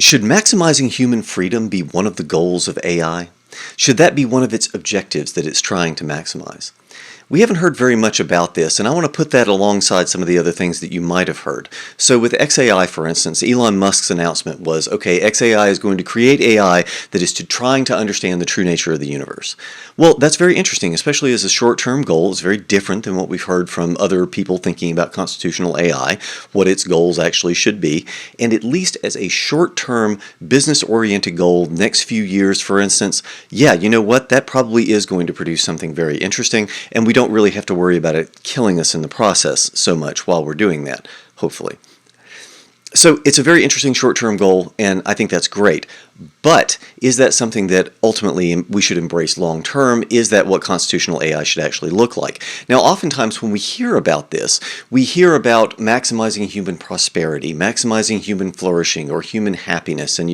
Should maximizing human freedom be one of the goals of AI? Should that be one of its objectives that it's trying to maximize? We haven't heard very much about this, and I want to put that alongside some of the other things that you might have heard. So with XAI, for instance, Elon Musk's announcement was, okay, XAI is going to create AI that is trying to understand the true nature of the universe. Well, that's very interesting, especially as a short-term goal. It's very different than what we've heard from other people thinking about constitutional AI, what its goals actually should be. And at least as a short-term, business-oriented goal, next few years, for instance, yeah, you know what? That probably is going to produce something very interesting, and we don't really have to worry about it killing us in the process so much while we're doing that, hopefully. So it's a very interesting short-term goal, and I think that's great. But is that something that ultimately we should embrace long-term? Is that what constitutional AI should actually look like? Now, oftentimes when we hear about this, we hear about maximizing human prosperity, maximizing human flourishing, or human happiness, and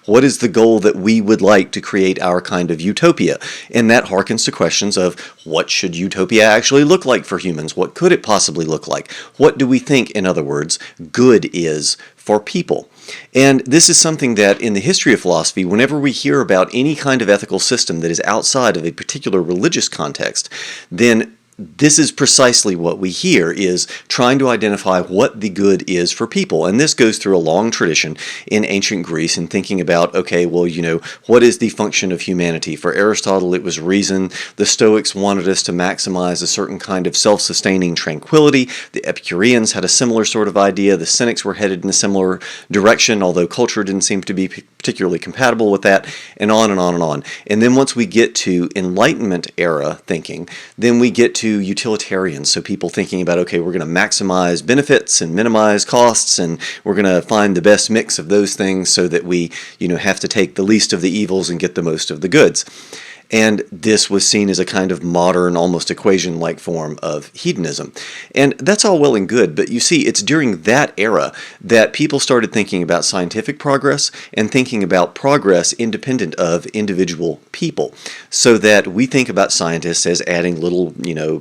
what is the goal that we would like to create our kind of utopia? And that harkens to questions of what should utopia actually look like for humans? What could it possibly look like? What do we think, in other words, good is for people? And this is something that in the history of philosophy, whenever we hear about any kind of ethical system that is outside of a particular religious context, then this is precisely what we hear, is trying to identify what the good is for people. And this goes through a long tradition in ancient Greece in thinking about, okay, well, what is the function of humanity? For Aristotle, it was reason. The Stoics wanted us to maximize a certain kind of self-sustaining tranquility. The Epicureans had a similar sort of idea. The Cynics were headed in a similar direction, although culture didn't seem to be particularly compatible with that, and on and on and on. And then once we get to Enlightenment era thinking, then we get to utilitarians, so people thinking about, okay, we're going to maximize benefits and minimize costs, and we're going to find the best mix of those things so that we, have to take the least of the evils and get the most of the goods. And this was seen as a kind of modern, almost equation-like form of hedonism. And that's all well and good, but you see, it's during that era that people started thinking about scientific progress and thinking about progress independent of individual people. So that we think about scientists as adding little,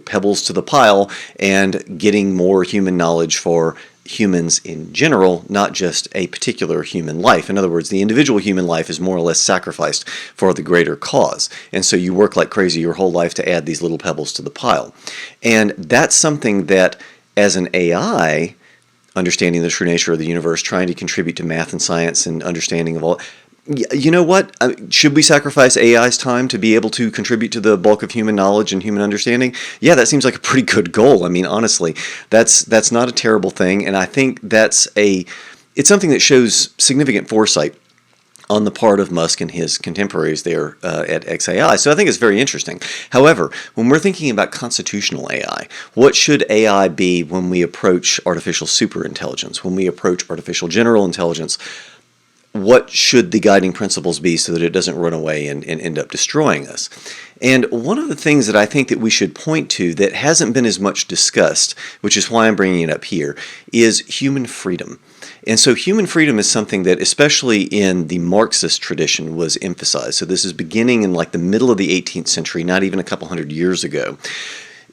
pebbles to the pile and getting more human knowledge for humans in general, not just a particular human life. In other words, the individual human life is more or less sacrificed for the greater cause. And so you work like crazy your whole life to add these little pebbles to the pile. And that's something that, as an AI, understanding the true nature of the universe, trying to contribute to math and science and understanding of all, you know what? Should we sacrifice AI's time to be able to contribute to the bulk of human knowledge and human understanding? Yeah, that seems like a pretty good goal. I mean, honestly, that's not a terrible thing, and I think it's something that shows significant foresight on the part of Musk and his contemporaries there at XAI. So I think it's very interesting. However, when we're thinking about constitutional AI, what should AI be when we approach artificial superintelligence, when we approach artificial general intelligence? What should the guiding principles be so that it doesn't run away and end up destroying us? And one of the things that I think that we should point to that hasn't been as much discussed, which is why I'm bringing it up here, is human freedom. And so human freedom is something that, especially in the Marxist tradition, was emphasized. So this is beginning in like the middle of the 18th century, not even a couple hundred years ago.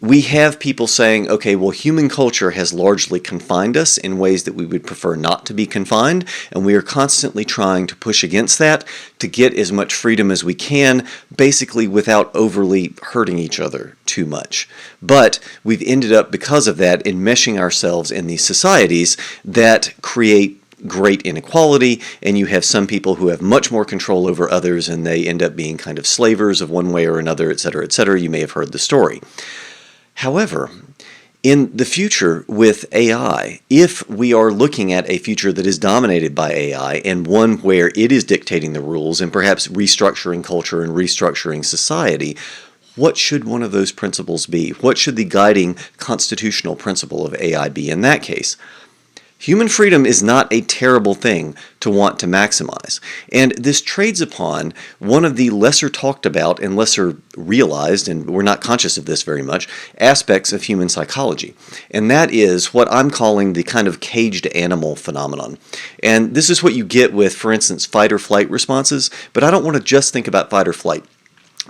We have people saying, okay, well, human culture has largely confined us in ways that we would prefer not to be confined, and we are constantly trying to push against that to get as much freedom as we can, basically without overly hurting each other too much. But we've ended up, because of that, enmeshing ourselves in these societies that create great inequality, and you have some people who have much more control over others, and they end up being kind of slavers of one way or another, etc., etc. You may have heard the story. However, in the future with AI, if we are looking at a future that is dominated by AI and one where it is dictating the rules and perhaps restructuring culture and restructuring society, what should one of those principles be? What should the guiding constitutional principle of AI be in that case? Human freedom is not a terrible thing to want to maximize, and this trades upon one of the lesser talked about and lesser realized, and we're not conscious of this very much, aspects of human psychology, and that is what I'm calling the kind of caged animal phenomenon. And this is what you get with, for instance, fight or flight responses, but I don't want to just think about fight or flight.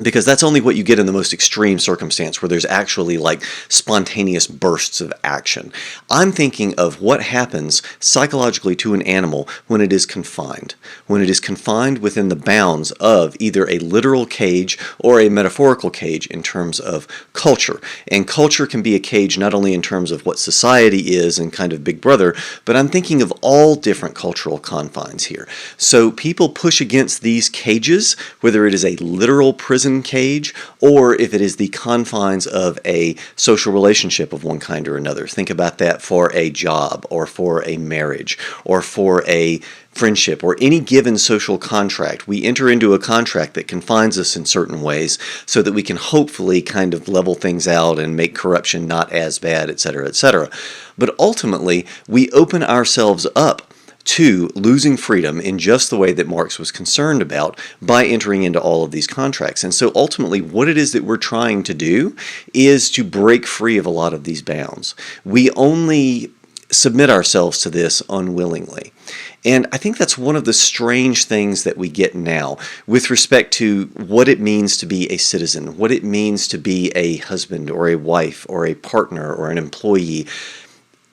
because that's only what you get in the most extreme circumstance where there's actually like spontaneous bursts of action. I'm thinking of what happens psychologically to an animal when it is confined. When it is confined within the bounds of either a literal cage or a metaphorical cage in terms of culture. And culture can be a cage not only in terms of what society is and kind of Big Brother, but I'm thinking of all different cultural confines here. So people push against these cages, whether it is a literal prison cage or if it is the confines of a social relationship of one kind or another. Think about that for a job or for a marriage or for a friendship or any given social contract. We enter into a contract that confines us in certain ways so that we can hopefully kind of level things out and make corruption not as bad, etc., etc. But ultimately, we open ourselves up to losing freedom in just the way that Marx was concerned about by entering into all of these contracts. And so ultimately what it is that we're trying to do is to break free of a lot of these bounds. We only submit ourselves to this unwillingly. And I think that's one of the strange things that we get now with respect to what it means to be a citizen, what it means to be a husband or a wife or a partner or an employee.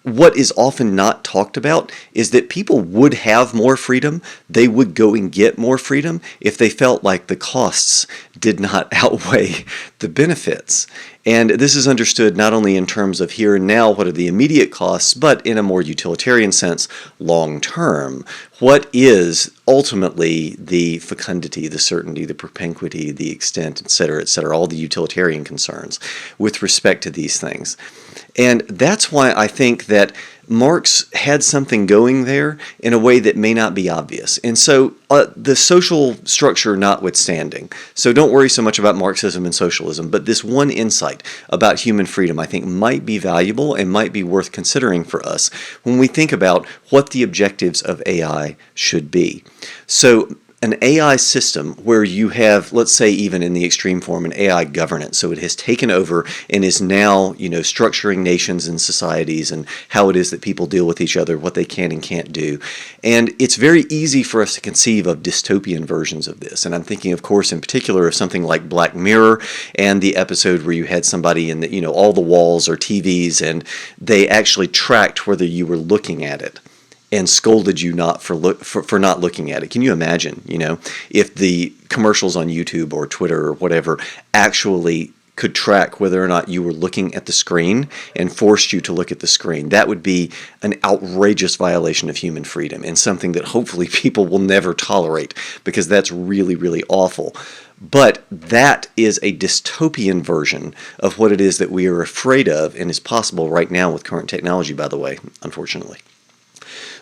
What is often not talked about is that people would have more freedom, they would go and get more freedom if they felt like the costs did not outweigh the benefits. And this is understood not only in terms of here and now, what are the immediate costs, but in a more utilitarian sense, long term. What is ultimately the fecundity, the certainty, the propinquity, the extent, etc., all the utilitarian concerns with respect to these things. And that's why I think that Marx had something going there in a way that may not be obvious. And so the social structure notwithstanding, so don't worry so much about Marxism and socialism, but this one insight about human freedom I think might be valuable and might be worth considering for us when we think about what the objectives of AI should be. So an AI system where you have, let's say even in the extreme form, an AI governance. So it has taken over and is now, structuring nations and societies and how it is that people deal with each other, what they can and can't do. And it's very easy for us to conceive of dystopian versions of this. And I'm thinking, of course, in particular of something like Black Mirror and the episode where you had somebody in the, all the walls are TVs and they actually tracked whether you were looking at it and scolded you not for not looking at it. Can you imagine, if the commercials on YouTube or Twitter or whatever actually could track whether or not you were looking at the screen and forced you to look at the screen? That would be an outrageous violation of human freedom and something that hopefully people will never tolerate because that's really, really awful. But that is a dystopian version of what it is that we are afraid of and is possible right now with current technology, by the way, unfortunately.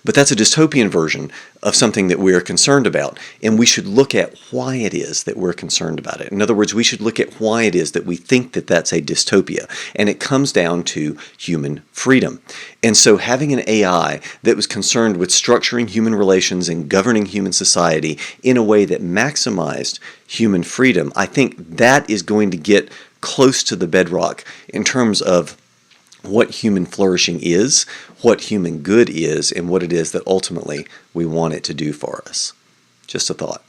But that's a dystopian version of something that we're concerned about, and we should look at why it is that we're concerned about it. In other words, we should look at why it is that we think that that's a dystopia, and it comes down to human freedom. And so having an AI that was concerned with structuring human relations and governing human society in a way that maximized human freedom, I think that is going to get close to the bedrock in terms of what human flourishing is, what human good is, and what it is that ultimately we want it to do for us. Just a thought.